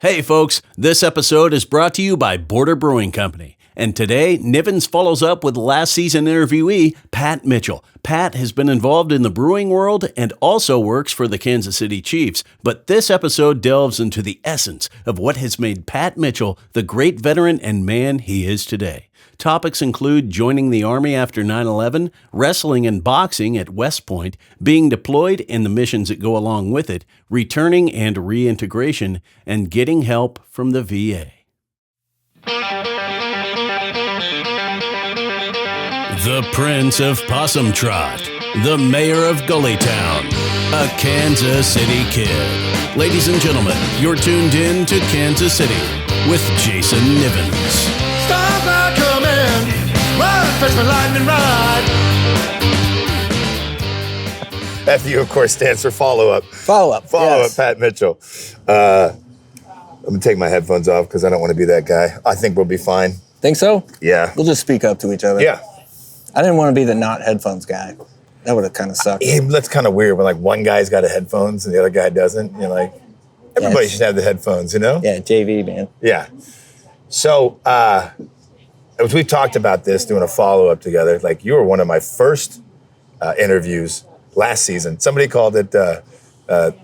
Hey folks, this episode is brought to you by Border Brewing Company. And today, Nivens follows up with last season interviewee, Pat Mitchell. Pat has been involved in the brewing world and also works for the Kansas City Chiefs. But this episode delves into the essence of what has made Pat Mitchell the great veteran and man he is today. Topics include joining the Army after 9/11, wrestling and boxing at West Point, being deployed and the missions that go along with it, returning and reintegration, and getting help from the VA. The Prince of Possum Trot, the Mayor of Gullytown, a Kansas City kid. Ladies and gentlemen, you're tuned in to Kansas City with Jason Nivens. Stars are coming, run, fetch my lightning rod. FU, of course, stands for follow-up. Follow-up, yes. Pat Mitchell. I'm going to take my headphones off because I don't want to be that guy. I think we'll be fine. Think so? Yeah. We'll just speak up to each other. Yeah. I didn't want to be the not headphones guy. That would have kind of sucked. Yeah, that's kind of weird when, like, one guy's got a headphones and the other guy doesn't. You're like, everybody should have the headphones, you know? Yeah, JV, man. Yeah. So, as we've talked about this, doing a follow-up together, like, you were one of my first interviews last season. Somebody called it a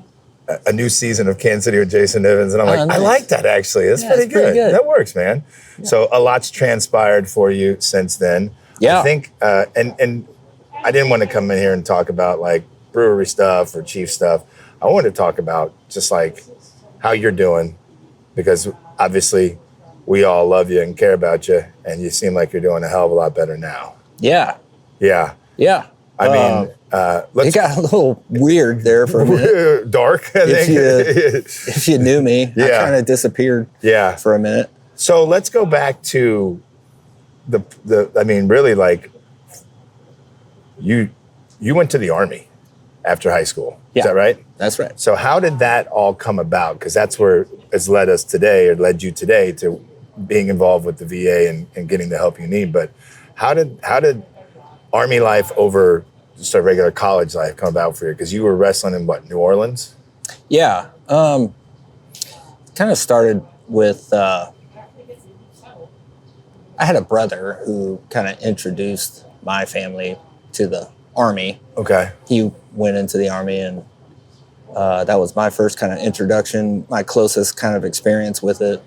new season of Kansas City with Jason Nivens, and I'm like, nice. I like that, actually. That's pretty good. That works, man. Yeah. So a lot's transpired for you since then. Yeah. I think, and I didn't want to come in here and talk about, like, brewery stuff or Chief stuff. I wanted to talk about just, like, how you're doing, because obviously we all love you and care about you, and you seem like you're doing a hell of a lot better now. Yeah. Yeah. Yeah. I mean, it got a little weird there for a minute. Dark, I think. If you knew me, I kind of disappeared for a minute. So let's go back to I mean, really, like, you went to the Army after high school. Yeah. Is that right? That's right. So how did that all come about? Because that's where it's led us today, or led you today, to being involved with the VA and getting the help you need. But how did Army life over just a regular college life come about for you? Because you were wrestling in, what, New Orleans? Yeah. Kind of started with, I had a brother who kind of introduced my family to the Army. Okay. He went into the Army, and that was my first kind of introduction. My closest kind of experience with it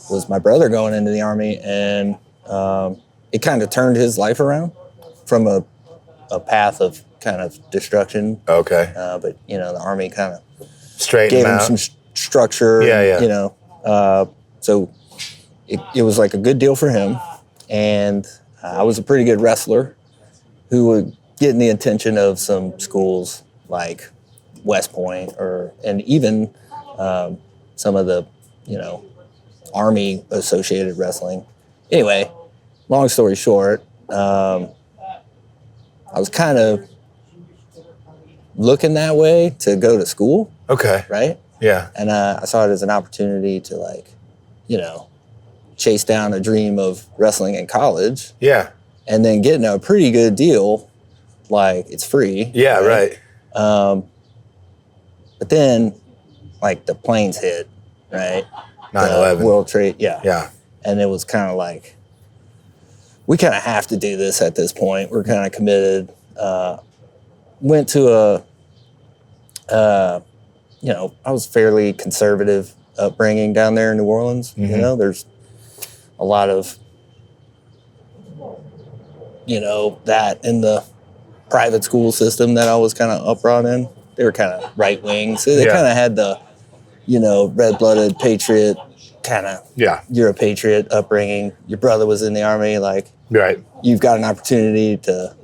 was my brother going into the Army, and it kind of turned his life around from a path of kind of destruction. Okay. But, you know, the Army kind of straightened gave him some structure. Yeah. You know, so it was like a good deal for him. And I was a pretty good wrestler who would get in the attention of some schools like West Point and even some of the, you know, Army associated wrestling. Anyway, long story short, I was kind of looking that way to go to school. Okay. Right? Yeah. And I saw it as an opportunity to, like, you know, chase down a dream of wrestling in college. Yeah. And then getting a pretty good deal, like, it's free. Yeah, right. But then, like, the planes hit, right? 9/11. World Trade, Yeah. And it was kind of like, we kind of have to do this at this point. We're kind of committed. Went to you know, I was fairly conservative upbringing down there in New Orleans. Mm-hmm. You know, there's a lot of, you know, that in the private school system that I was kind of brought in. They were kind of right wing. So they kind of had the, you know, red-blooded patriot kind of, you're a patriot upbringing. Your brother was in the Army, like, right. You've got an opportunity to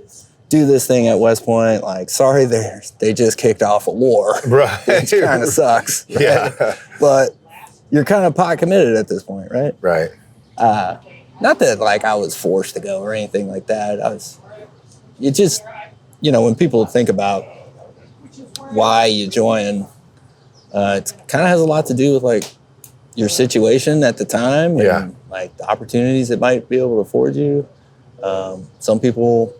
do this thing at West Point. Like, sorry, they just kicked off a war. Right. Which kind of sucks. Right? Yeah. But you're kind of pot committed at this point, right? Right. Not that, like, I was forced to go or anything like that. It just, you know, when people think about why you join, it kind of has a lot to do with, like, your situation at the time and, like, the opportunities it might be able to afford you. Some people,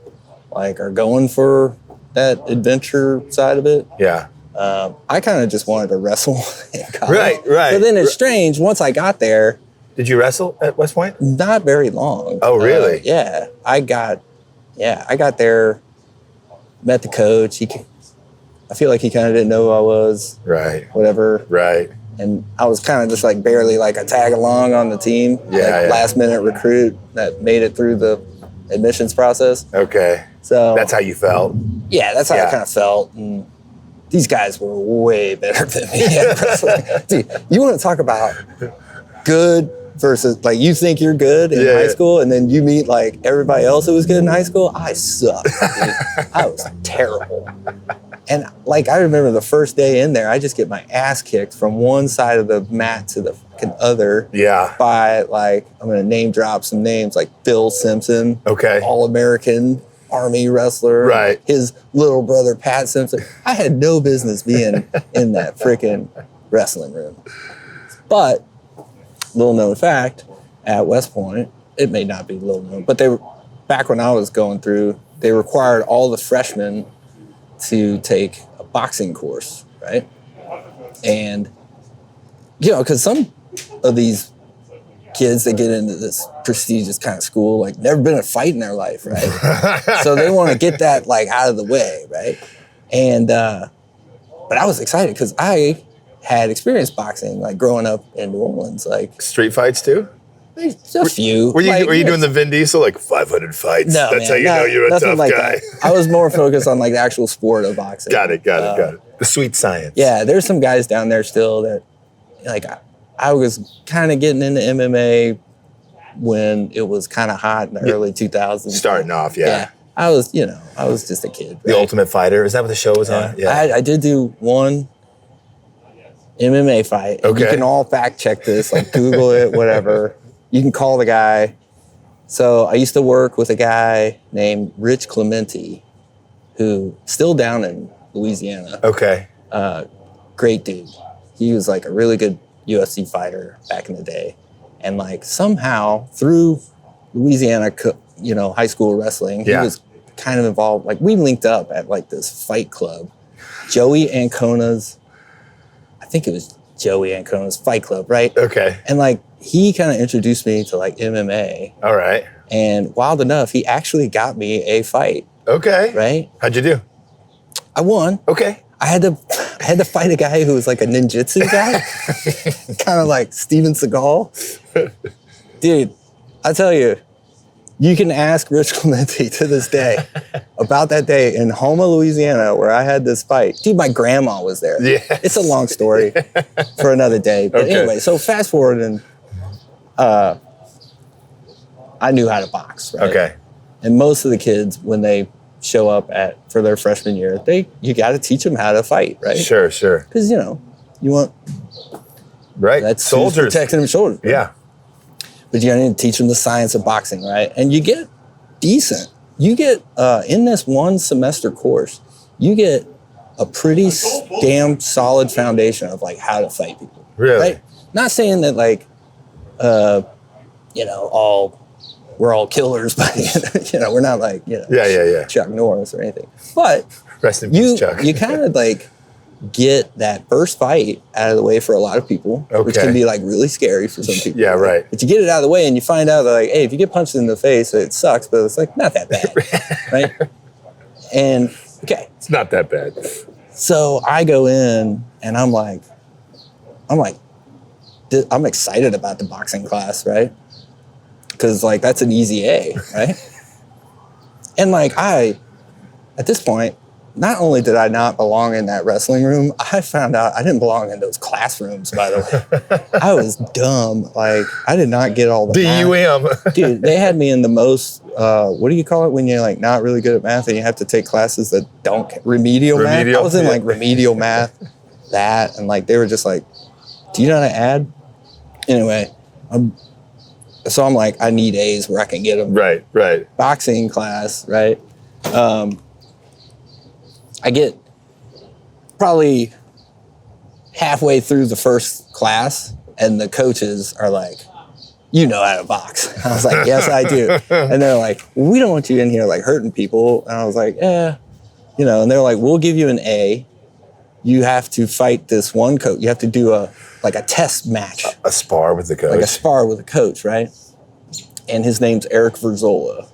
like, are going for that adventure side of it. Yeah. I kind of just wanted to wrestle in college. Right. So then it's strange. Once I got there, Did you wrestle at West Point? not very long. Oh, really? Yeah. I got there, met the coach. I feel like he kind of didn't know who I was. Right. Whatever. Right. And I was kind of just like barely like a tag along on the team. Yeah. Last minute recruit that made it through the admissions process. Okay. So That's how you felt. yeah, that's how Yeah. I kind of felt. And these guys were way better than me at wrestling. Dude, you want to talk about good versus like you think you're good in high school and then you meet like everybody else who was good in high school? I sucked, dude. I was terrible. And like I remember the first day in there, I just get my ass kicked from one side of the mat to the fucking other. Yeah. By like, I'm gonna name drop some names like Bill Simpson. Okay. All-American Army wrestler. Right. His little brother Pat Simpson. I had no business being in that freaking wrestling room. But little known fact, at West Point, it may not be little known, but back when I was going through, they required all the freshmen to take a boxing course, right? And, because some of these kids that get into this prestigious kind of school, like never been in a fight in their life, right? So they want to get that like out of the way, right? And, but I was excited because I had experienced boxing, like growing up in New Orleans, like Street fights too? a few. Were you like, doing the Vin Diesel, like 500 fights? No, That's man, how you know you're a nothing tough like guy. that. I was more focused on like the actual sport of boxing. Got it. The sweet science. Yeah, there's some guys down there still that, like, I was kind of getting into MMA when it was kind of hot in the early 2000s. Starting off, yeah. I was just a kid. The right? Ultimate Fighter, is that what the show was on? Yeah. I did do one MMA fight. And you Okay. can all fact check this, like Google it, whatever. You can call the guy. So I used to work with a guy named Rich Clementi, who still down in Louisiana. Okay. Great dude. He was like a really good UFC fighter back in the day. And like somehow through Louisiana, high school wrestling, he was kind of involved. Like we linked up at like this fight club, Joey Ancona's, I think it was Joey Ancona's fight club, right? Okay. And like he kind of introduced me to like MMA. All right. And wild enough, he actually got me a fight, Okay. right? How'd you do? I won. Okay. I had to fight a guy who was like a ninjutsu guy, kind of like Steven Seagal. Dude, I tell you, you can ask Rich Clementi to this day about that day in Houma, Louisiana, where I had this fight. Dude, my grandma was there. Yes. It's a long story for another day. But Okay. anyway, so fast forward and I knew how to box, right? Okay. And most of the kids, when they show up for their freshman year, you got to teach them how to fight, right? Sure. Because, you want Right. that's Soldiers. protecting them shoulders. Yeah. But you need to teach them the science of boxing, right? And you get decent. You get, in this one semester course, you get a pretty damn solid foundation of like how to fight people. Really? Right? Not saying that like, we're all killers, but we're not like, Yeah. Chuck Norris or anything. But Rest in peace, Chuck. you kind of like get that first fight out of the way for a lot of people, which Okay. can be like really scary for some people. Yeah, right. But you get it out of the way and you find out that like, hey, if you get punched in the face, it sucks, but it's like not that bad, right? And okay, It's not that bad. so I go in and I'm excited about the boxing class, right? Because like that's an easy A, right? And like at this point, not only did I not belong in that wrestling room, I found out I didn't belong in those classrooms, by the way. I was dumb. Like, I did not get all the math. DUM. Dude, they had me in the most, what do you call it when you're like not really good at math and you have to take classes that don't, remedial math? I Remedial, was in yeah. like remedial math, and like they were just like, do you know how to add? Anyway, so I'm like, I need A's where I can get them. Right. Boxing class, right? I get probably halfway through the first class and the coaches are like, you know how to box. I was like, yes, I do. And they're like, we don't want you in here like hurting people. And I was like, and they're like, we'll give you an A. you have to fight this one coach. You have to do a test match. A spar with the coach. Like a spar with a coach, right? And his name's Eric Verzola.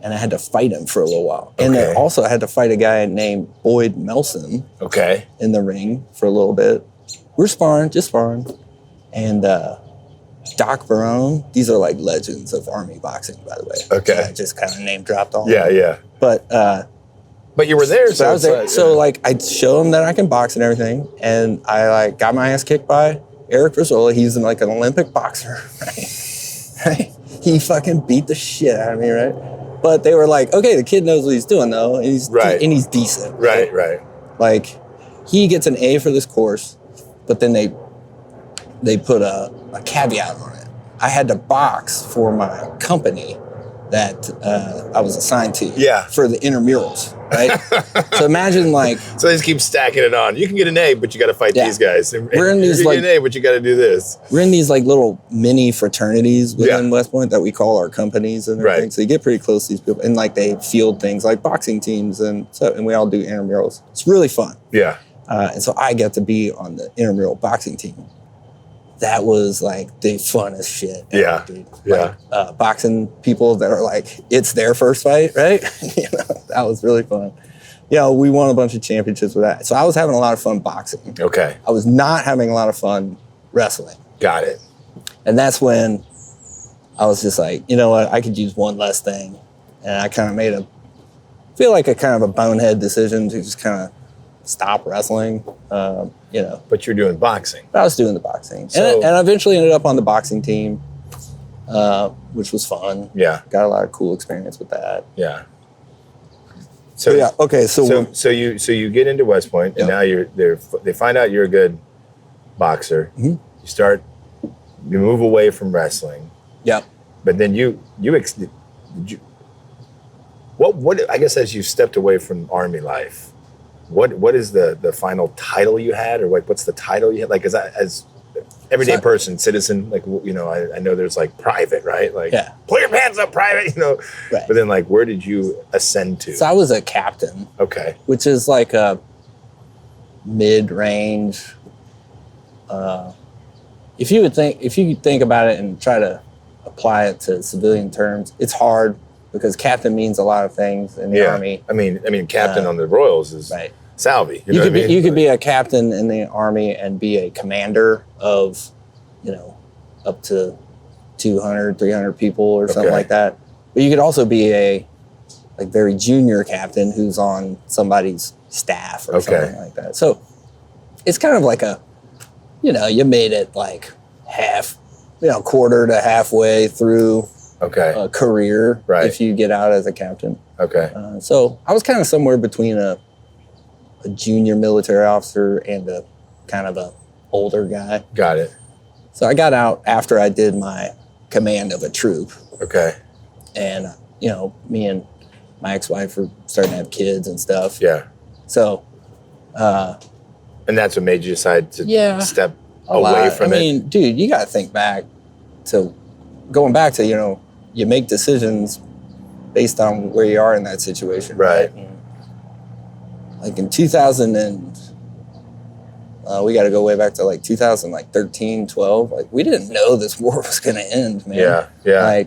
And I had to fight him for a little while. And then also I had to fight a guy named Boyd Melson. Okay. In the ring for a little bit. We're sparring, just sparring. And Doc Barone, these are like legends of Army boxing, by the way. Okay. So I just kind of name dropped all Yeah, of them. yeah. But you were there, so I was there. So like I'd show him that I can box and everything. And I like got my ass kicked by Eric Verzola. He's like an Olympic boxer, right? He fucking beat the shit out of me, right? But they were like, okay, the kid knows what he's doing though. And he's decent. Right. Like he gets an A for this course, but then they put a caveat on it. I had to box for my company that I was assigned to for the intramurals, right? So imagine like... So they just keep stacking it on. You can get an A, but you got to fight these guys. We're in these you get an A, but you got to do this. We're in these like little mini fraternities within West Point that we call our companies and everything. So you get pretty close to these people. And like they field things like boxing teams and we all do intramurals. It's really fun. Yeah. And so I get to be on the intramural boxing team. That was like the funnest shit ever, dude. Yeah. Like, boxing people that are like, it's their first fight, right? That was really fun. We won a bunch of championships with that. So I was having a lot of fun boxing. Okay. I was not having a lot of fun wrestling. Got it. And that's when I was just like, you know what? I could use one less thing. And I kind of feel like a kind of a bonehead decision to just kind of stop wrestling, But you're doing boxing. I was doing the boxing. So, and I eventually ended up on the boxing team, which was fun. Yeah. Got a lot of cool experience with that. Yeah. So okay. So you get into West Point, and now they find out you're a good boxer. Mm-hmm. You move away from wrestling. Yep. But then what I guess as you stepped away from Army life, what is the final title you had, or what's the title you had? Like as everyday person, citizen, like I know there's like private, right? Like pull your pants up, private, Right. But then like where did you ascend to? So I was a captain. Okay. Which is like a mid-range. If you think about it and try to apply it to civilian terms, it's hard because captain means a lot of things in the Army. I mean, captain on the Royals is Salvi. You could be a captain in the Army and be a commander of, up to 200, 300 people or something like that. But you could also be a very junior captain who's on somebody's staff or something like that. So it's kind of like you made it like half, quarter to halfway through a career if you get out as a captain. Okay. So I was kind of somewhere between a junior military officer and a kind of a older guy. Got it. So I got out after I did my command of a troop. Okay. And, me and my ex-wife were starting to have kids and stuff. Yeah. So. And that's what made you decide to step away from it? I mean, dude, you got to think back to going back to, you make decisions based on where you are in that situation. Right. Like in 2000 and we got to go way back to like 2013, 12. Like we didn't know this war was going to end, man. Yeah.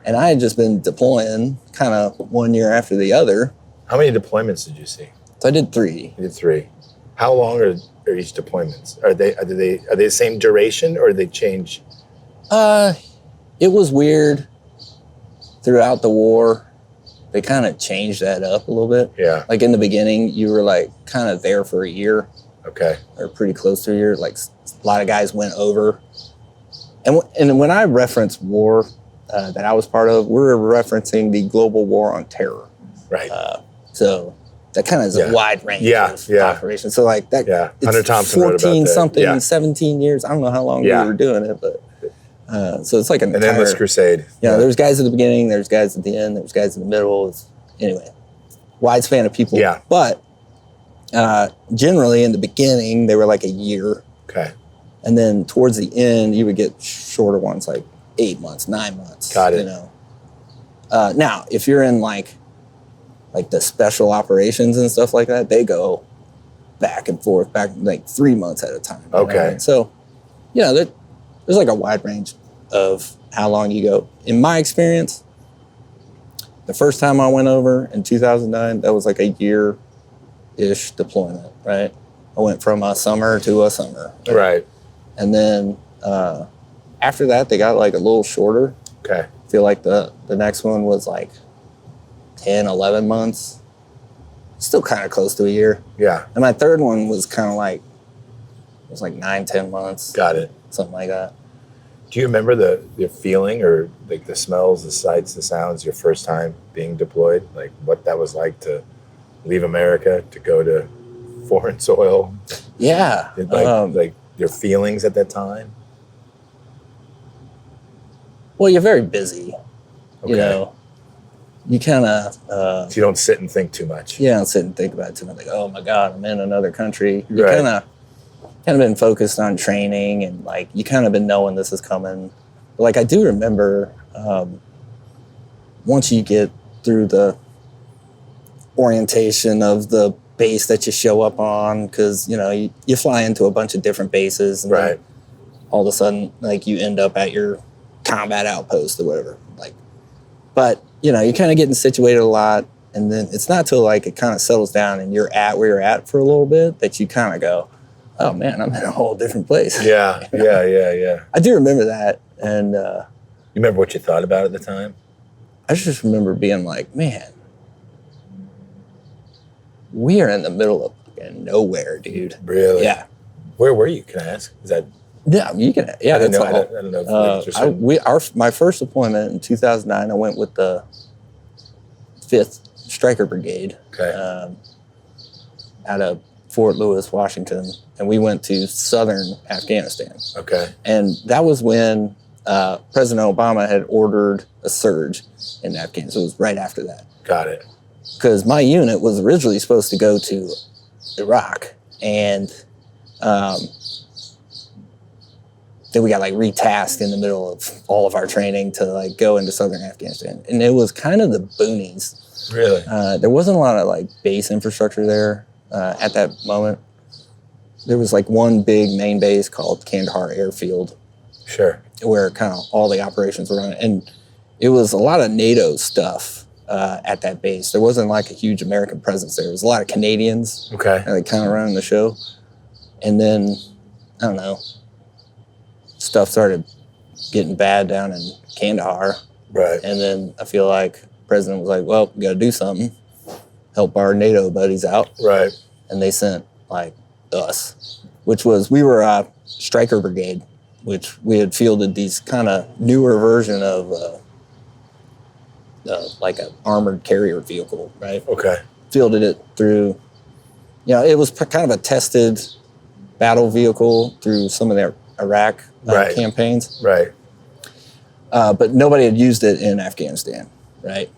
And I had just been deploying kind of one year after the other. How many deployments did you see? So I did 3. You did 3. How long are each deployments? Are they the same duration or do they change? It was weird throughout the war. They kind of changed that up a little bit. Yeah. Like in the beginning, you were like kind of there for a year. Okay. Or pretty close to a year. Like a lot of guys went over. And when I reference war that I was part of, we're referencing the global war on terror. Right. So that kind of is a wide range of operations. So like that. Yeah. Hunter Thompson wrote about that. 14 something, 17 years. I don't know how long we were doing it, but. So it's like an endless crusade. There's guys at the beginning, there's guys at the end, there's guys in the middle. Anyway, wide span of people. Yeah. But generally in the beginning, they were like a year. Okay. And then towards the end, you would get shorter ones, like 8 months, 9 months. Got it. Now, if you're in like the special operations and stuff like that, they go back and forth, back like 3 months at a time. You know what I Okay. mean? So, there's like a wide range of how long you go. In my experience, the first time I went over in 2009, that was like a year-ish deployment, right? I went from a summer to a summer. Right. And then after that, they got like a little shorter. Okay. I feel like the next one was like 10, 11 months. Still kind of close to a year. Yeah. And my third one was kind of like, it was like 9, 10 months. Got it. Something like that. Do you remember the feeling or like the smells, the sights, the sounds your first time being deployed? Like what that was like to leave America to go to foreign soil? Yeah. Like your feelings at that time? Well, you're very busy. Okay. You know, you kind of... So you don't sit and think too much. Yeah, I'll sit and think about it too much. Like, oh my God, I'm in another country. You Right. kind of been focused on training and like you kind of been knowing this is coming. But like I do remember once you get through the orientation of the base that you show up on, because you fly into a bunch of different bases, and Right. then all of a sudden like you end up at your combat outpost or whatever. Like, but you're kind of getting situated a lot. And then it's not till like it kind of settles down and you're at where you're at for a little bit that you kind of go, oh man, I'm in a whole different place. Yeah. Yeah. I do remember that. And You remember what you thought about at the time? I just remember being like, man, we are in the middle of fucking nowhere, dude. Really? Yeah. Where were you? Can I ask? Is that? Yeah, you can. Yeah, I didn't that's know. all. I don't know. If just My first deployment in 2009, I went with the 5th Stryker Brigade Okay. out of Fort Lewis, Washington, and we went to southern Afghanistan. Okay. And that was when President Obama had ordered a surge in Afghanistan. So it was right after that. Got it. Because my unit was originally supposed to go to Iraq, and then we got like retasked in the middle of all of our training to like go into southern Afghanistan. And it was kind of the boonies. Really? There wasn't a lot of like base infrastructure there at that moment. There was like one big main base called Kandahar Airfield, Sure. where kind of all the operations were running. And it was a lot of NATO stuff at that base. There wasn't like a huge American presence there. There was a lot of Canadians Okay. like kind of running the show. And then, I don't know, stuff started getting bad down in Kandahar. Right. And then I feel like the president was like, well, we got to do something, help our NATO buddies out. Right. And they sent like us, we were a Stryker Brigade, which we had fielded these kind of newer version of like an armored carrier vehicle, right? Okay. Fielded it through, it was kind of a tested battle vehicle through some of their Iraq Right. campaigns. Right. But nobody had used it in Afghanistan, right?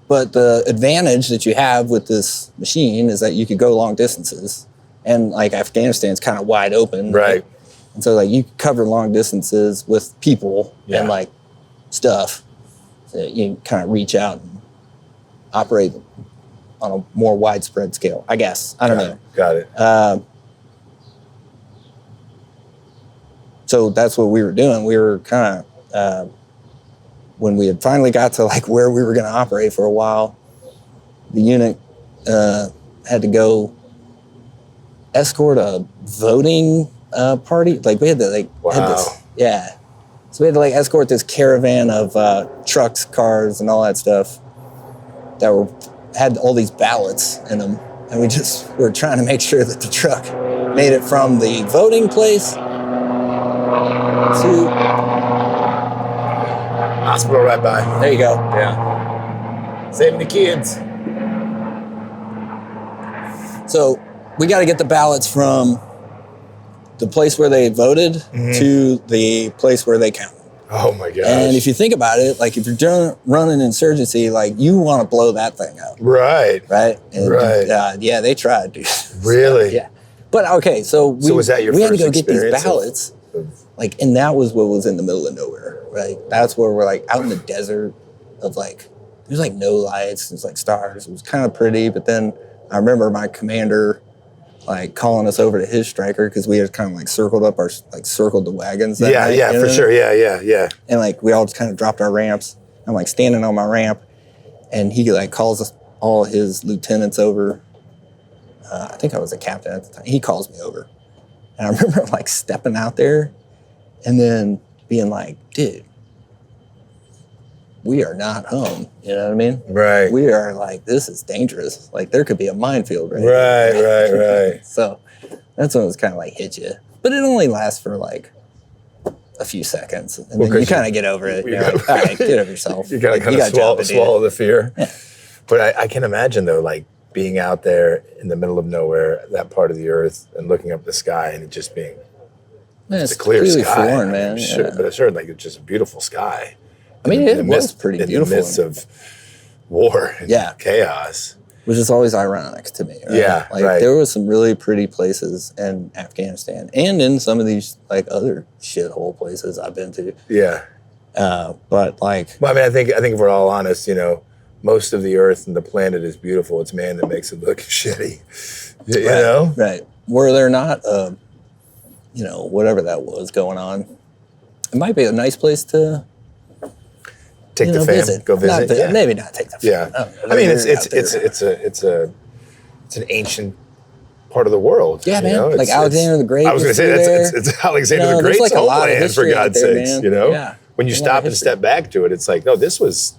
But the advantage that you have with this machine is that you could go long distances, and like Afghanistan's kind of wide open, Right. And so like you could cover long distances with people Yeah. and like stuff. So you can kind of reach out and operate on a more widespread scale, I guess. I don't know. Got it. So that's what we were doing. We were kind of, when we had finally got to like where we were going to operate for a while, the unit had to go escort a voting party. Like we had to like, had this, Wow. yeah. So we had to like escort this caravan of trucks, cars, and all that stuff that had all these ballots in them. And we were trying to make sure that the truck made it from the voting place to, Hospital right by. there you go. Yeah. Saving the kids. So we got to get the ballots from the place where they voted to the place where they counted. Oh my gosh. And if you think about it, like if you're running insurgency, like you want to blow that thing up, Right. right? And, Right. yeah, they tried, dude. Really? Yeah. But okay, so was that your we had to first go get these experience ballots, like, and that was what was in the middle of nowhere, right? That's where we're like out in the desert of like, there's like no lights, there's like stars. It was kind of pretty, but then I remember my commander like calling us over to his striker because we had kind of like circled the wagons. That night, yeah, for sure. Yeah. And like we all just kind of dropped our ramps. I'm like standing on my ramp, and he like calls us all his lieutenants over. I think I was a captain at the time. He calls me over, and I remember like stepping out there, and then being like, "Dude, we are not home." You know what I mean? Right. We are like, this is dangerous. Like there could be a minefield right Right. So that's when it was kind of like hit you. But it only lasts for like a few seconds. And then you kind of get over it. You're like, all right, get over yourself. You gotta kind of swallow the fear. Yeah. But I can imagine though, like being out there in the middle of nowhere, that part of the earth, and looking up the sky and it just being it's a clear sky. Foreign, man. Sure, but it's sure like it's just a beautiful sky. I mean, it was pretty beautiful. In the midst of war and chaos. Which is always ironic to me. Right? Yeah, like there was some really pretty places in Afghanistan and in some of these like other shithole places I've been to. Yeah. But like, well, I mean, I think if we're all honest, you know, most of the earth and the planet is beautiful. It's man that makes it look shitty. You know? Right. Were there not, you know, whatever that was going on, it might be a nice place to take the fam, go visit. Maybe not take the fam. Yeah. I mean, it's an ancient part of the world. Yeah, man. You know? Like Alexander the Great. I was going to say it's Alexander the Great's homeland, for God's sakes. Man. You know, when you stop and step back to it, it's like, no, this was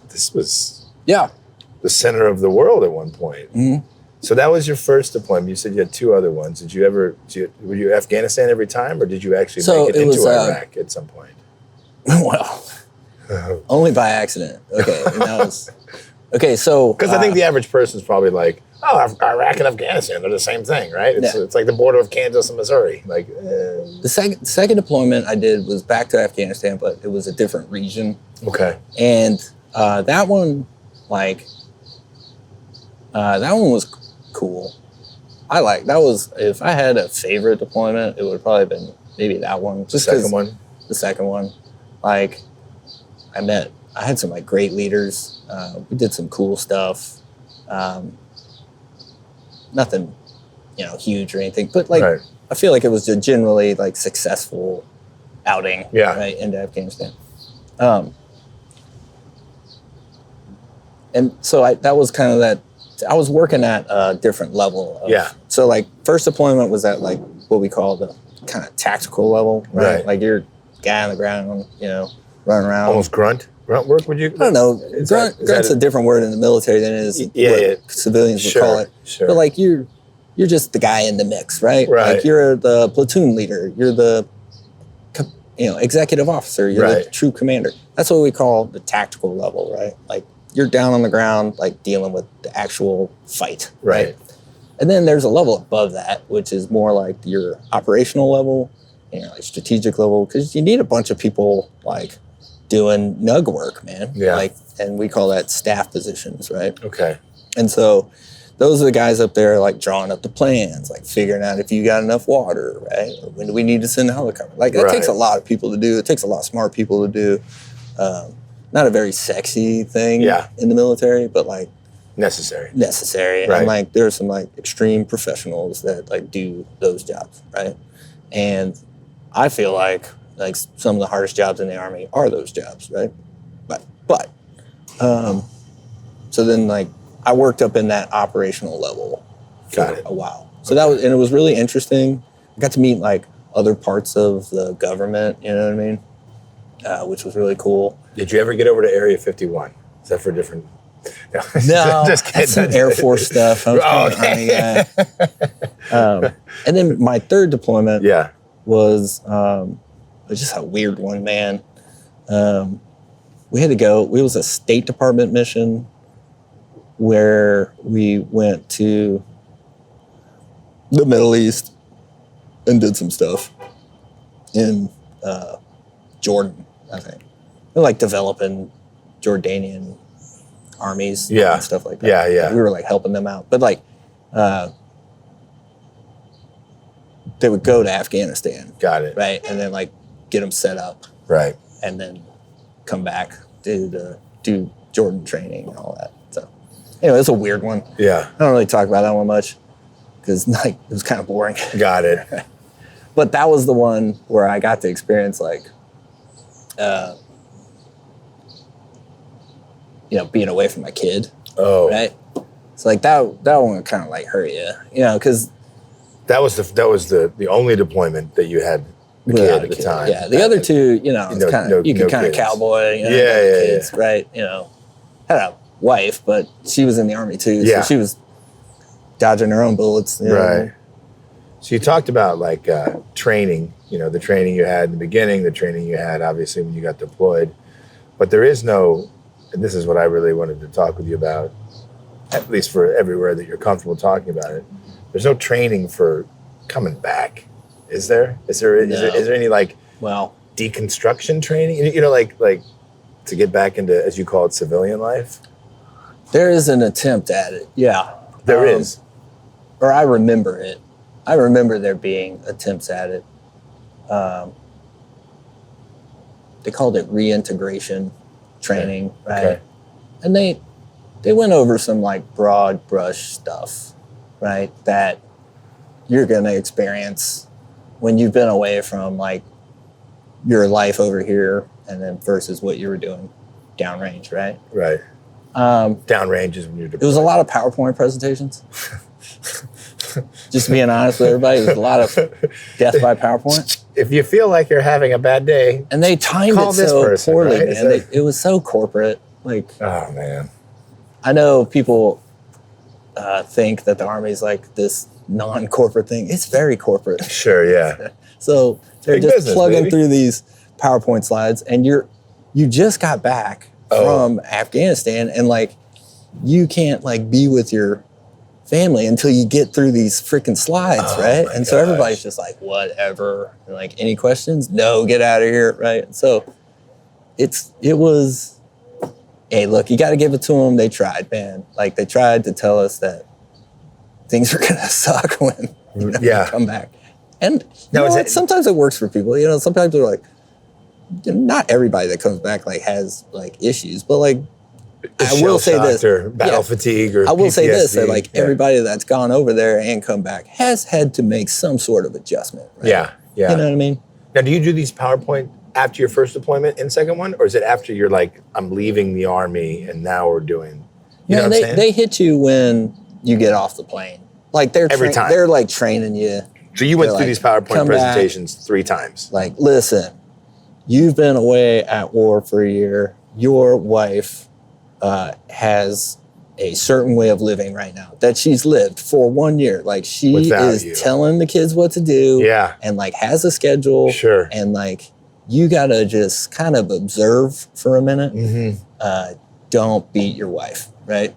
the center of the world at one point. Mm-hmm. So that was your first deployment. You said you had two other ones. Were you Afghanistan every time, or did you actually make it into Iraq at some point? Well, only by accident. Okay, and that was so because I think the average person's probably like, oh, Iraq and Afghanistan, they're the same thing, right? It's like the border of Kansas and Missouri. Like the second deployment I did was back to Afghanistan, but it was a different region. Okay, and that one was cool. That was, if I had a favorite deployment, it would have probably been maybe that one. The second one. The second one. Like, I had some like great leaders. We did some cool stuff. Nothing, you know, huge or anything, but like, I feel like it was a generally like successful outing. Yeah. Right, into Afghanistan. And so that was kind of that. I was working at a different level. So like first deployment was at like what we call the kind of tactical level, right? Like you're guy on the ground, you know, running around. Almost grunt work, would you? I don't know. Grunt's a different word in the military than it is what civilians would call it. Sure. But like you're just the guy in the mix, right? Like you're the platoon leader. You're the executive officer. You're the true commander. That's what we call the tactical level, right? Like you're down on the ground, like dealing with the actual fight, right? And then there's a level above that, which is more like your operational level and your like strategic level, because you need a bunch of people like doing nug work, man. Yeah. Like, and we call that staff positions, right? Okay. And so those are the guys up there like drawing up the plans, like figuring out if you got enough water, right? Or when do we need to send a helicopter? Like that takes a lot of people to do. It takes a lot of smart people to do. Not a very sexy thing in the military, but like necessary. Right. And like there are some like extreme professionals that like do those jobs, right? And I feel like some of the hardest jobs in the Army are those jobs, right? But so then like I worked up in that operational level for a while. So that was, and it was really interesting. I got to meet like other parts of the government, you know what I mean? Which was really cool. Did you ever get over to Area 51? Is that for different? No, just kidding. That's some Air Force stuff. I was Army guy. And then my third deployment was just a weird one, man. We had to go. It was a State Department mission where we went to the Middle East and did some stuff in Jordan, I think. They're like developing Jordanian armies and stuff like that. Yeah. We were like helping them out. But like they would go to Afghanistan. Got it. Right? And then like get them set up. Right. And then come back to do Jordan training and all that. So anyway, it's a weird one. Yeah. I don't really talk about that one much because like it was kind of boring. Got it. But that was the one where I got to experience like, being away from my kid. Oh, right. So like that one would kind of like hurt you, because that was the only deployment that you had a kid at the time. Yeah, the other two, it's kind of you could kind of cowboy, kids, right? Had a wife, but she was in the Army too, so she was dodging her own bullets. Right. So you talked about like training, the training you had in the beginning, the training you had obviously when you got deployed, but there is no, and this is what I really wanted to talk with you about, at least for everywhere that you're comfortable talking about it. There's no training for coming back, is there? Is there any like deconstruction training? Like to get back into, as you call it, civilian life? There is an attempt at it, yeah. There is. Or I remember it. I remember there being attempts at it. They called it reintegration training, right? Okay. And they went over some like broad brush stuff, right? That you're gonna experience when you've been away from like your life over here and then versus what you were doing downrange, right? Right. Downrange is when you're deployed. It was a lot of PowerPoint presentations. Just being honest with everybody, there's a lot of death by PowerPoint. If you feel like you're having a bad day, and they timed it so poorly, right? Man. It was so corporate. Like, oh man, I know people think that the Army's like this non-corporate thing. It's very corporate. Sure, yeah. So they're Big just business, plugging baby. through these PowerPoint slides, and you just got back from Afghanistan, and like you can't like be with your family until you get through these freaking slides, right? And so everybody's just like, whatever. And like, any questions? No, get out of here, right? So it was, hey, look, you got to give it to them. They tried, man. Like they tried to tell us that things are gonna suck when you come back. And sometimes it works for people. Sometimes they're like, not everybody that comes back like has like issues, but like I will say this: or battle fatigue, or I will say this: that PTSD. like everybody that's gone over there and come back has had to make some sort of adjustment. Right? Yeah. You know what I mean? Now, do you do these PowerPoint after your first deployment and second one, or is it after you're like, I'm leaving the Army and now we're doing? You know what I'm saying? They hit you when you get off the plane. Like they're Every time. They're like training you. So you went through like, these PowerPoint come presentations 3 times. Like, listen, you've been away at war for a year. Your wife has a certain way of living right now that she's lived for 1 year. Like she is telling the kids what to do. Yeah. And like has a schedule. Sure. And like you gotta just kind of observe for a minute. Mm-hmm. Don't beat your wife, right?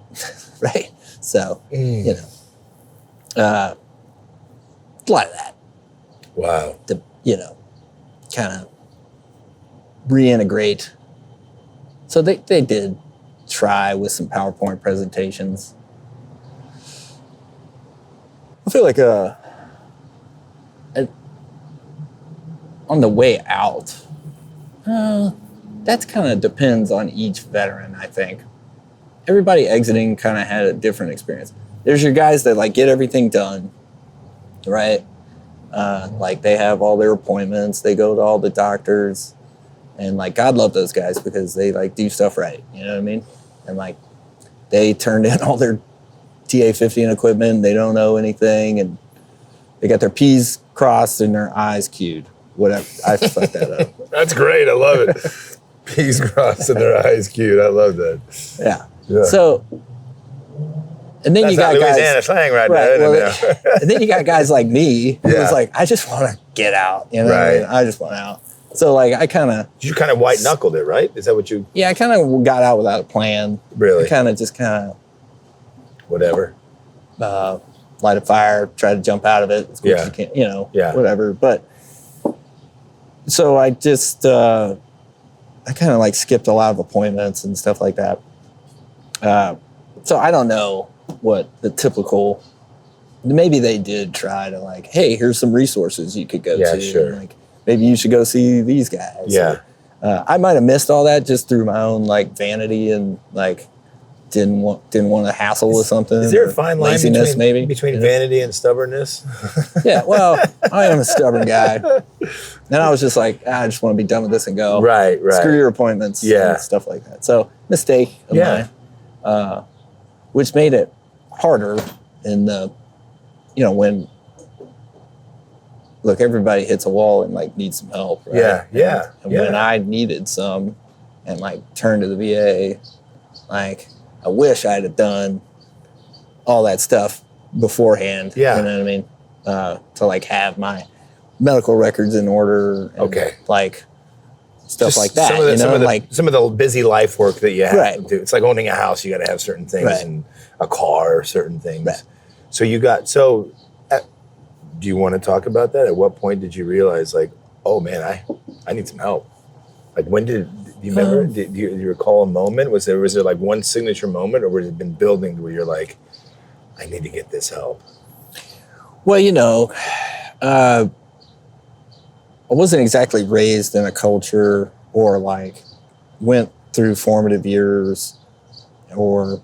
Right. So a lot of that. Wow. To kind of reintegrate. So they did try with some PowerPoint presentations. I feel like on the way out, that kind of depends on each veteran, I think. Everybody exiting kind of had a different experience. There's your guys that like get everything done, right? Like they have all their appointments, they go to all the doctors, and like God love those guys because they like do stuff right, you know what I mean? And like they turned in all their TA-15 equipment, they don't know anything, and they got their P's crossed and their I's queued. Whatever, I fucked that up. That's great, I love it. P's crossed and their eyes cute, I love that. Yeah. So, and then That's you got not guys Louisiana slang right there. well, and then you got guys like me who was like, I just want to get out, you know what I mean? I just want out. So like I kind of... You kind of white knuckled it, right? Is that what you... Yeah, I kind of got out without a plan. Really? I kind of Whatever. Light a fire, try to jump out of it as quick as you can, whatever. But so I just, I kind of like skipped a lot of appointments and stuff like that. So I don't know what the typical, maybe they did try to like, hey, here's some resources you could go to. Sure. Like, maybe you should go see these guys. Yeah. I might have missed all that just through my own like vanity and like didn't want to hassle with something. Is there a fine line laziness, maybe between vanity and stubbornness? Yeah, well, I am a stubborn guy. And I was just like, I just want to be done with this and go. Right. Screw your appointments and stuff like that. So, mistake of mine, which made it harder in the, when, look, everybody hits a wall and like needs some help, right? And when I needed some and like turned to the VA, like I wish I'd have done all that stuff beforehand. Yeah. You know what I mean? To like have my medical records in order. And like stuff Just like that. Some of the busy life work that you have to do. It's like owning a house. You got to have certain things and a car, certain things. Right. So do you want to talk about that? At what point did you realize, like, oh man, I need some help? Like, when do you remember? Do you recall a moment? Was there like one signature moment, or was it been building to where you're like, I need to get this help? Well, I wasn't exactly raised in a culture or like went through formative years or,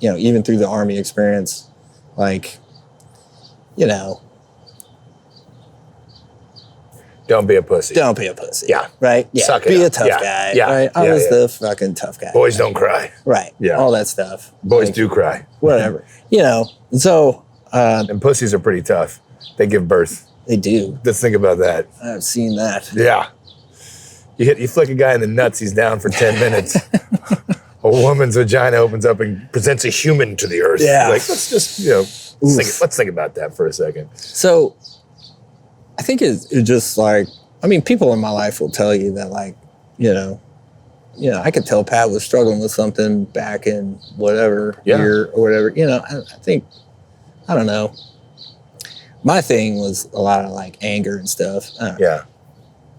even through the Army experience, like, Don't be a pussy. Don't be a pussy. Yeah. Right? Yeah. Suck it be up. a tough guy. Yeah. Right? I was the fucking tough guy. Boys don't cry. Right. Yeah. All that stuff. Boys like, do cry. Whatever. So. And pussies are pretty tough. They give birth. They do. Let's think about that. I've seen that. Yeah. You flick a guy in the nuts, he's down for 10 minutes. A woman's vagina opens up and presents a human to the earth. Yeah. Like, let's just, let's think about that for a second. So I think it just like, people in my life will tell you that, like, I could tell Pat was struggling with something back in whatever year or whatever. I think, I don't know. My thing was a lot of like anger and stuff.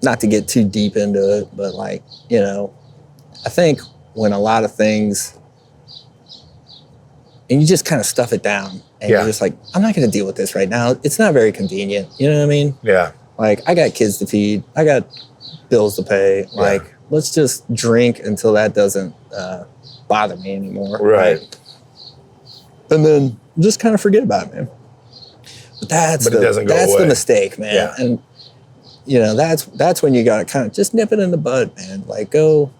Not to get too deep into it, but like, I think when a lot of things, and you just kind of stuff it down and you're just like, I'm not going to deal with this right now. It's not very convenient. You know what I mean? Yeah. Like, I got kids to feed. I got bills to pay. Like, let's just drink until that doesn't bother me anymore. Right. And then just kind of forget about it, man. But that's the mistake, man. Yeah. And, that's when you got to kind of just nip it in the bud, man. Like, go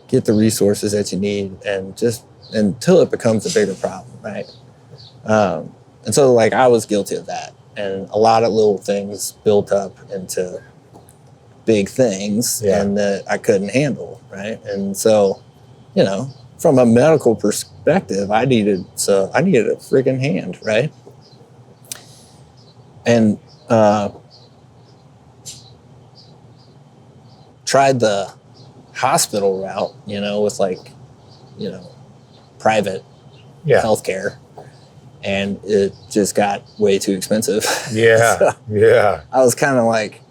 get the resources that you need and just until it becomes a bigger problem, right? And so, like, I was guilty of that. And a lot of little things built up into big things and that I couldn't handle, right? And so, from a medical perspective, I needed a freaking hand, right? And tried the hospital route, with like, private healthcare. And it just got way too expensive. Yeah. So I was kind of like,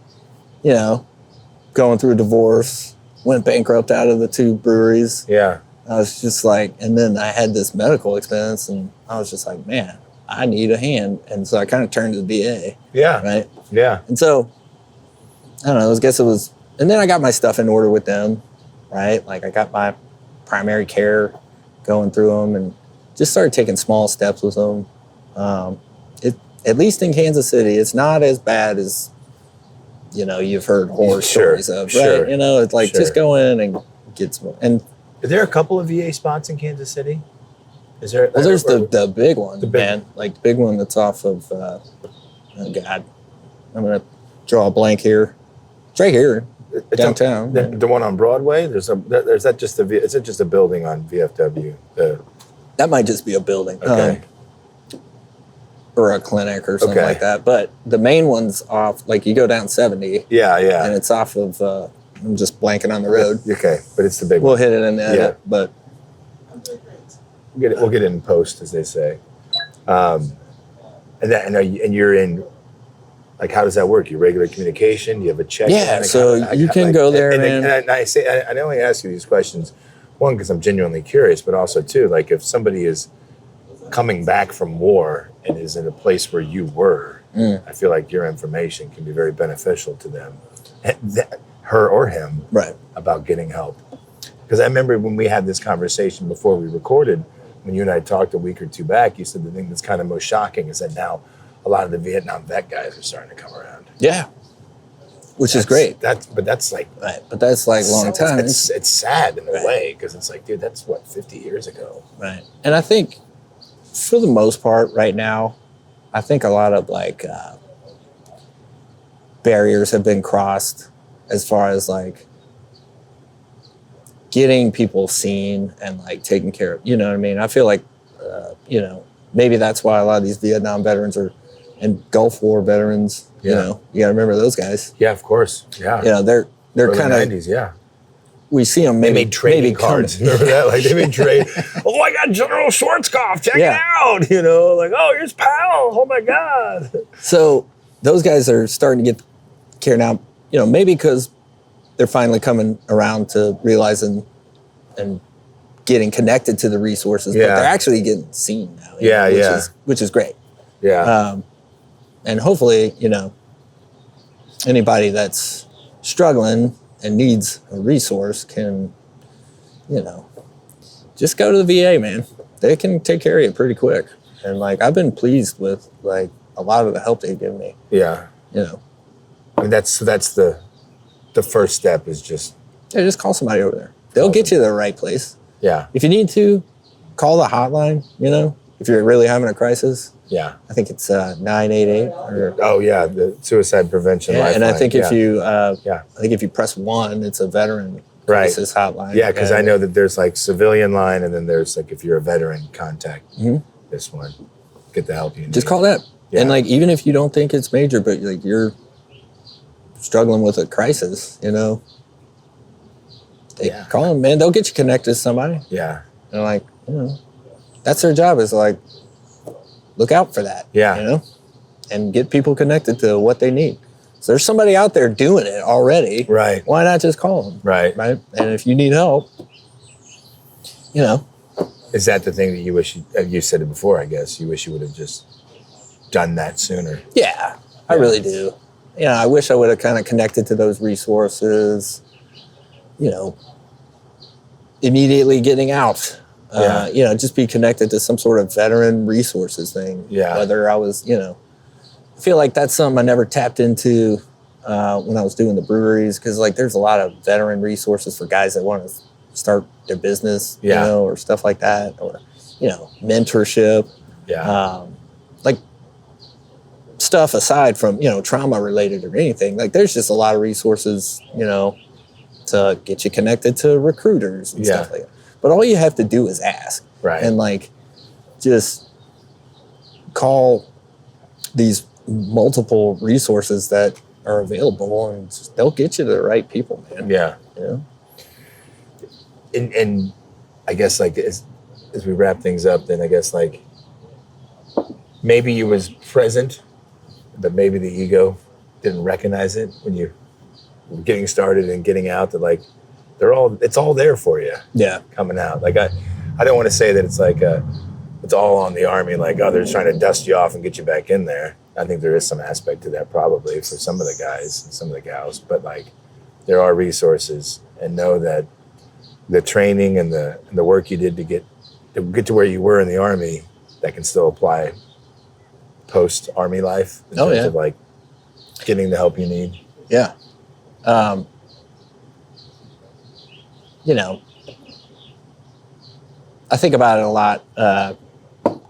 going through a divorce, went bankrupt out of the 2 breweries. Yeah. I was just like, and then I had this medical expense and I was just like, man, I need a hand. And so I kind of turned to the VA. Yeah. Right. Yeah. And so, I don't know, I guess it was, and then I got my stuff in order with them, right? Like I got my primary care going through them and just started taking small steps with them. At least in Kansas City, it's not as bad as, you've heard horror stories of, right? It's like just go in and get some. And is there a couple of VA spots in Kansas City? Is there? Well, there's the big one, man. Like the big one that's off of, oh God, I'm going to draw a blank here. It's right here, downtown. The one on Broadway? Is that just a building on VFW? That might just be a building. Okay. Or a clinic or something like that. But the main one's off, like you go down 70. Yeah, yeah. And it's off of, I'm just blanking on the road. Okay, but it's the big one. We'll hit it in the edit, but. We'll get it in post, as they say. And you're in, like, how does that work? Your regular communication? Do you have a check? Yeah, so you can go there, and I only ask you these questions, one, because I'm genuinely curious, but also, two, like, if somebody is coming back from war and is in a place where you were, I feel like your information can be very beneficial to them, her or him, right, about getting help. Because I remember when we had this conversation before we recorded, when you and I talked a week or two back, you said the thing that's kind of most shocking is that now a lot of the Vietnam vet guys are starting to come around. Yeah. Which is great. But that's like... Right. But that's like a long time. It's sad in a right. way, because it's like, dude, that's what, 50 years ago. Right. And I think for the most part right now, I think a lot of like barriers have been crossed as far as like getting people seen and like taken care of. You know what I mean? I feel like, you know, maybe that's why a lot of these Vietnam veterans are, and Gulf War veterans, you know, you got to remember those guys. Yeah, of course. Yeah. You know, they're kind of 90s, yeah. We see them maybe. They made trading cards. Remember that? Like they made trade. Oh, I got General Schwarzkopf. Check it out. You know, like, oh, here's Pal. Oh my God. So those guys are starting to get care now, you know, maybe because they're finally coming around to realizing and getting connected to the resources, but they're actually getting seen now. Which is great. Yeah. And hopefully, you know, anybody that's struggling and needs a resource can, you know, just go to the VA, man. They can take care of you pretty quick. And like, I've been pleased with like a lot of the help they've given me. Yeah. You know. I mean, that's the first step is just... Yeah, just call somebody over there. They'll get you to the right place. Yeah. If you need to, call the hotline, you know, if you're really having a crisis. Yeah. I think it's 988 or... Oh, yeah, the suicide prevention lifeline. And I think if you press 1, it's a veteran crisis hotline. Yeah, because I know that there's like civilian line, and then there's like if you're a veteran, contact this one. Get the help you need. Just call that. Yeah. And like, even if you don't think it's major, but like you're struggling with a crisis, you know, call them, man. They'll get you connected to somebody. Yeah. And like, you know, that's their job, is like, look out for that. Yeah. You know, and get people connected to what they need. So there's somebody out there doing it already. Right. Why not just call them? Right. Right. And if you need help, you know. Is that the thing that you wish you said it before, I guess? You wish you would have just done that sooner? Yeah, I really do. You know, I wish I would have kind of connected to those resources, you know, immediately getting out. You know, just be connected to some sort of veteran resources thing. Yeah. Whether I was, you know, I feel like that's something I never tapped into when I was doing the breweries, because like there's a lot of veteran resources for guys that want to start their business, you know, or stuff like that, or, you know, mentorship. Yeah. Like stuff aside from, you know, trauma related or anything, like there's just a lot of resources, you know, to get you connected to recruiters and stuff like that. But all you have to do is ask. Right. And like, just call these multiple resources that are available, and they'll get you to the right people, man. Yeah. Yeah. And I guess like as we wrap things up, then I guess like maybe you was present, but maybe the ego didn't recognize it when you were getting started and getting out, that like it's all there for you. Yeah. Coming out. Like I don't want to say that it's like it's all on the Army, like, oh, they're just trying to dust you off and get you back in there. I think there is some aspect to that probably for some of the guys and some of the gals, but like there are resources, and know that the training and the work you did to get to where you were in the Army, that can still apply post Army life in terms of like getting the help you need. Yeah. You know, I think about it a lot.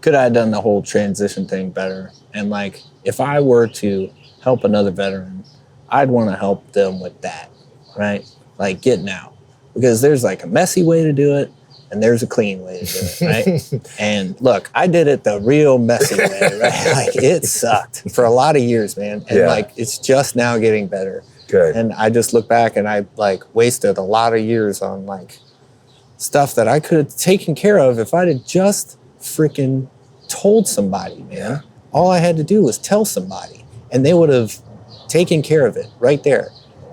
Could I have done the whole transition thing better? And like, if I were to help another veteran, I'd want to help them with that, right? Like getting out. Because there's like a messy way to do it, and there's a clean way to do it, right? And look, I did it the real messy way, right? Like it sucked for a lot of years, man. And like, it's just now getting better. Good. And I just look back and I like wasted a lot of years on like stuff that I could have taken care of if I'd have just freaking told somebody, man. Yeah. All I had to do was tell somebody, and they would have taken care of it right there.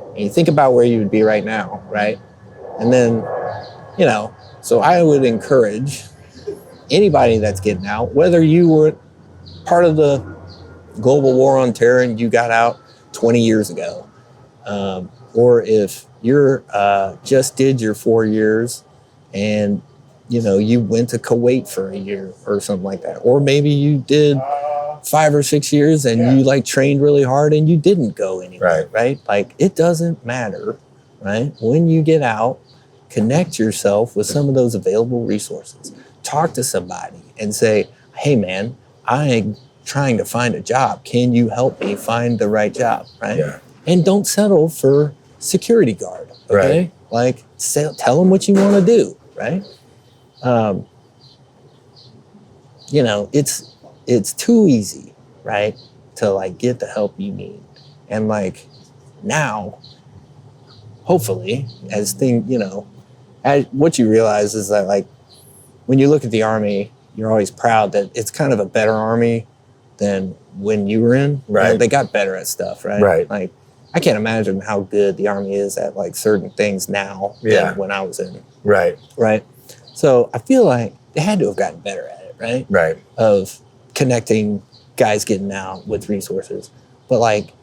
And you think about where you would be right now, right? And then, you know, so I would encourage anybody that's getting out, whether you were part of the global war on terror and you got out 20 years ago, or if you're just did your 4 years and, you went to Kuwait for a year or something like that. Or maybe you did 5 or 6 years and you like trained really hard and you didn't go anywhere, right? Like it doesn't matter, right? When you get out, connect yourself with some of those available resources. Talk to somebody and say, hey man, I'm trying to find a job. Can you help me find the right job, right? Yeah. And don't settle for security guard, okay? Right. Like tell them what you want to do, right? It's too easy, right? To like get the help you need. And like now, hopefully, what you realize is that like when you look at the Army, you're always proud that it's kind of a better Army than when you were in. Right. They got better at stuff, right? Right. Like I can't imagine how good the Army is at like certain things now than when I was in. Right. Right. So I feel like they had to have gotten better at it, right? Right. Of connecting guys getting out with resources. But like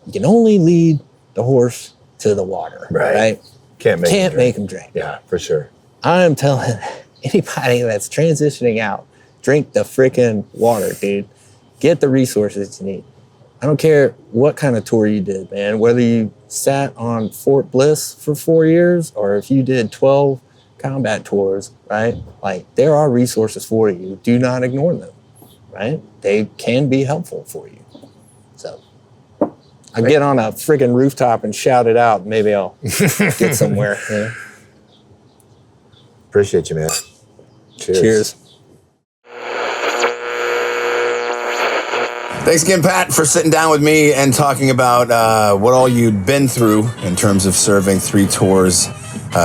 you can only lead the horse to the water, right? Can't make them drink. Yeah, for sure. I'm telling anybody that's transitioning out, drink the freaking water, dude. Get the resources you need. I don't care what kind of tour you did, man. Whether you sat on Fort Bliss for 4 years or if you did 12 combat tours, right? Like there are resources for you. Do not ignore them, right? They can be helpful for you. So I get on a freaking rooftop and shout it out. Maybe I'll get somewhere. Yeah. Appreciate you, man. Cheers. Thanks again, Pat, for sitting down with me and talking about what all you'd been through in terms of serving 3 tours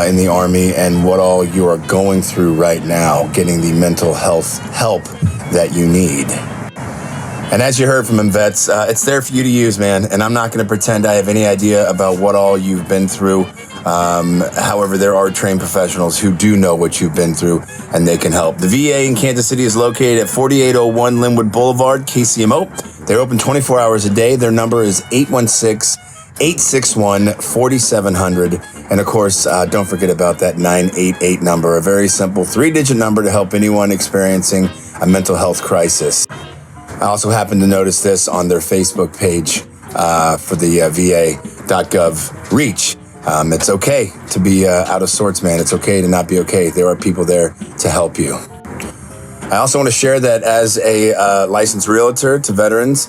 in the Army and what all you are going through right now, getting the mental health help that you need. And as you heard from him, vets, it's there for you to use, man. And I'm not going to pretend I have any idea about what all you've been through. However, there are trained professionals who do know what you've been through, and they can help. The VA in Kansas City is located at 4801 Linwood Boulevard, KCMO. They're open 24 hours a day. Their number is 816-861-4700. And of course, don't forget about that 988 number, a very simple 3-digit number to help anyone experiencing a mental health crisis. I also happened to notice this on their Facebook page for the VA.gov Reach. It's okay to be out of sorts, man. It's okay to not be okay. There are people there to help you. I also want to share that as a licensed realtor to veterans,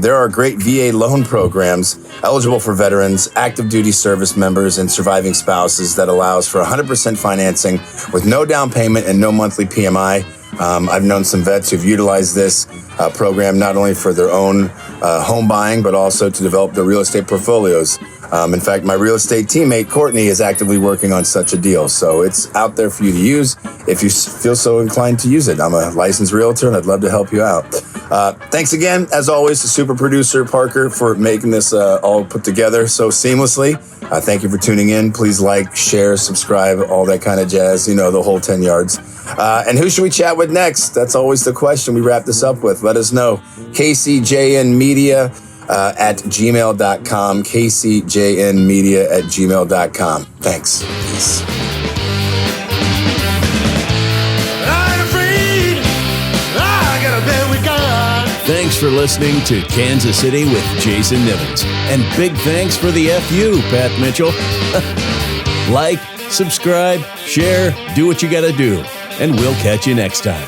there are great VA loan programs eligible for veterans, active duty service members, and surviving spouses that allows for 100% financing with no down payment and no monthly PMI. I've known some vets who've utilized this program not only for their own home buying, but also to develop their real estate portfolios. In fact, my real estate teammate, Courtney, is actively working on such a deal. So it's out there for you to use if you feel so inclined to use it. I'm a licensed realtor and I'd love to help you out. Thanks again, as always, to super producer Parker for making this all put together so seamlessly. Thank you for tuning in. Please like, share, subscribe, all that kind of jazz, the whole 10 yards. And who should we chat with next? That's always the question we wrap this up with. Let us know. KCJN Media at gmail.com. KCJN Media at gmail.com. Thanks. Peace. Thanks for listening to Kansas City with Jason Nivens. And big thanks for the FU, Pat Mitchell. Like, subscribe, share, do what you gotta do. And we'll catch you next time.